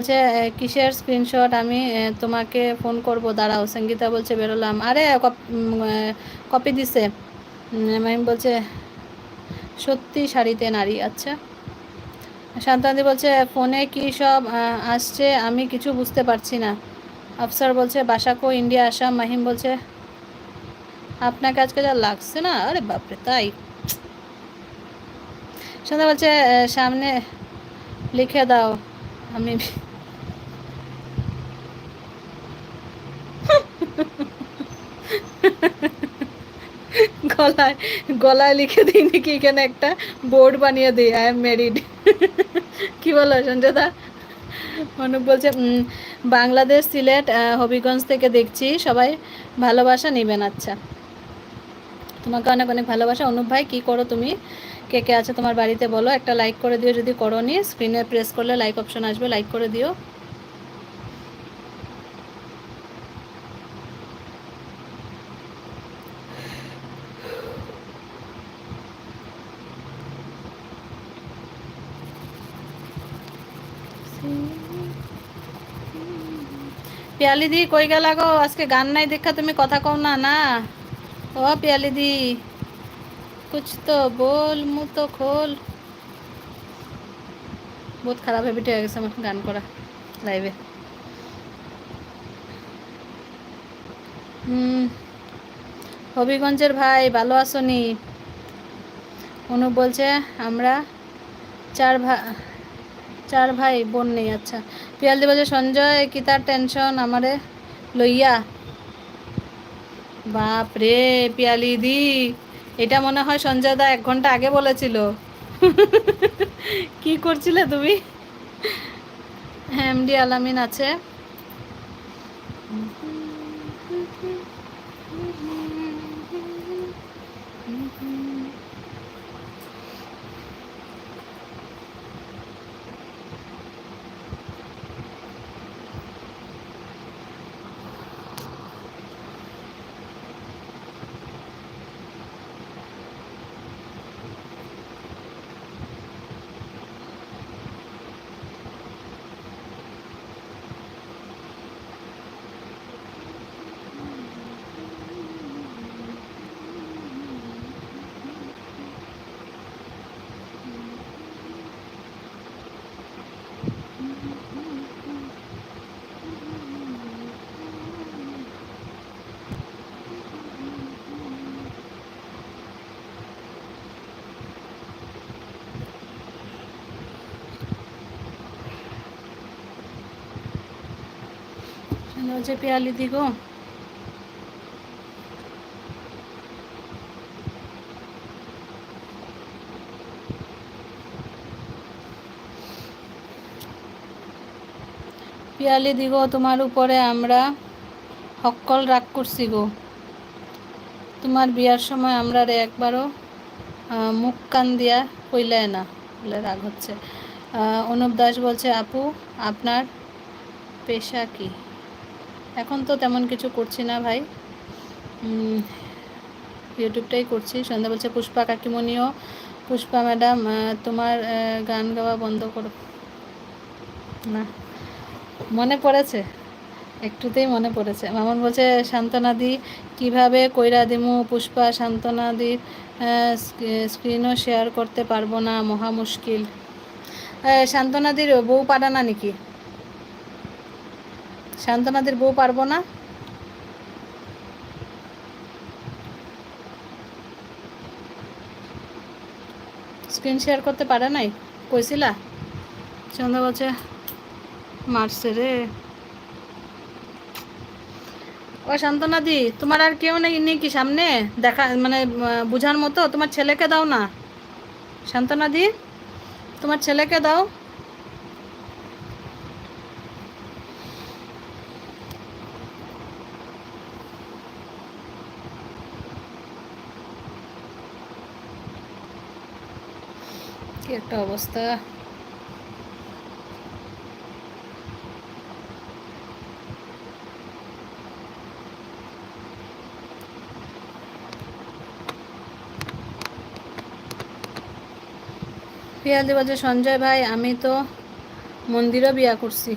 বলছে কিসের স্ক্রিনশট? আমি তোমাকে ফোন করব, দাঁড়াও। সঙ্গীতা বলছে বেরোলাম। আরে কপি দিছে। মাহিম বলছে সত্যি শাড়িতে নারী। আচ্ছা। শান্তাদি বলছে ফোনে কি সব আসছে, আমি কিছু বুঝতে পারছি না। আফসার বলছে বাসাকো ইন্ডিয়া আসাম। মাহিম বলছে আপনাকে আজকে যা লাগছে না, আরে বাপরে তাই। সন্ধ্যা বলছে সামনে লিখে দাও। আমি গলায় গলায় লিখে দিই নাকি, এখানে একটা বোর্ড বানিয়ে দিই, আই এম ম্যারিড। কি বলো সঞ্জয়দা? অনুপ বলছে বাংলাদেশ, সিলেট, হবিগঞ্জ থেকে দেখছি, সবাই ভালোবাসা নেবেন। আচ্ছা, তোমাকে অনেক অনেক ভালোবাসা। অনুপ ভাই কি করো তুমি? কে কে আছে তোমার বাড়িতে বলো, একটা লাইক করে দিও যদি করোনি। স্ক্রিনে প্রেস করলে লাইক অপশন আসবে, লাইক করে দিও। পিয়ালি দি কই গেলা গো? আজকে গান নাই দেখা তুমি কথা কও না। না ও পিয়ালি দি, কুছ তো বল, মুখ তো খোল। বহুত খারাপ হ্যাবিট হয়ে গেছে আমার গান করা লাইভে। হবিগঞ্জের ভাই ভালো আছোনি? অনুপ বলছে আমরা চার ভাই, চার ভাই বোন নেই। আচ্ছা। পিয়ালি বলছে সঞ্জয় কি তার টেনশন আমারে লইয়া? বাপ রে পিয়ালি দি, এটা মনে হয় সঞ্জয় দা 1 ঘন্টা আগে বলেছিল। কি করছিলে তুমি? হ্যাঁ, এমডি আলামিন আছে। বলছে পিয়ালি দি গো, পিয়ালি দি গো, তোমার উপরে আমরা হক্কল রাগ করছি গো। তোমার বিয়ার সময় আমরা রে একবারও মুখ কান দিয়া কইলে না বলে রাগ হচ্ছে। অনুপ দাস বলছে আপু আপনার পেশা কি? এখন তো তেমন কিছু করছি না ভাই, ইউটিউবটাই করছি। সন্ধ্যা বলছে পুষ্পা কাকিমণিও। পুষ্পা ম্যাডাম তোমার গান গাওয়া বন্ধ করো না। মনে পড়েছে, একটুতেই মনে পড়েছে। মামুন বলছে শান্তনাদি কিভাবে কইরা দিমু পুষ্পা, শান্তনাদির স্ক্রিনও শেয়ার করতে পারবো না, মহা মুশকিল। শান্তনাদির বউ পারে না নাকি? শান্তনাদির বউ পারবো না? স্ক্রিন শেয়ার করতে পারে নাই, কইছিলা? সন্ধ্যা বলছে মারছে রে। ও শান্তনাদি, তোমার আর কেউ নেই কি সামনে দেখা, মানে বুঝার মতো? তোমার ছেলেকে দাও না শান্তনাদি, তোমার ছেলেকে দাও। কি একটা অবস্থা। পিয়ালি বলছে সঞ্জয় ভাই আমি তো মন্দিরও বিয়া করছি।